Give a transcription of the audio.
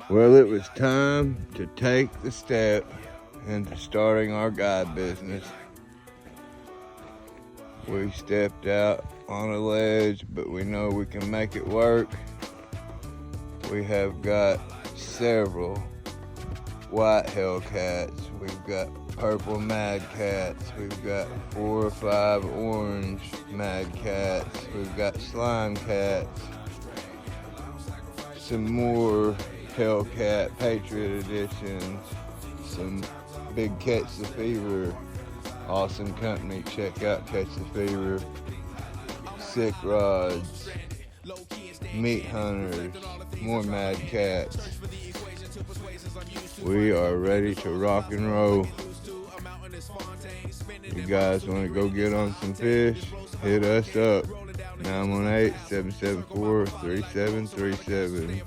Well, it was time to take the step into starting our guide business. We stepped out on a ledge, but we know we can make it work. We have got several white Hellcats. We've got purple Mad Cats. We've got 4 or 5 orange Mad Cats. We've got slime cats. Some more Hellcat Patriot editions. Some big Catch the Fever. Awesome company. Check out Catch the Fever. Sick Rods. Meat Hunters. More Mad Cats. We are ready to rock and roll. You guys want to go get on some fish? Hit us up. 918-774-3737.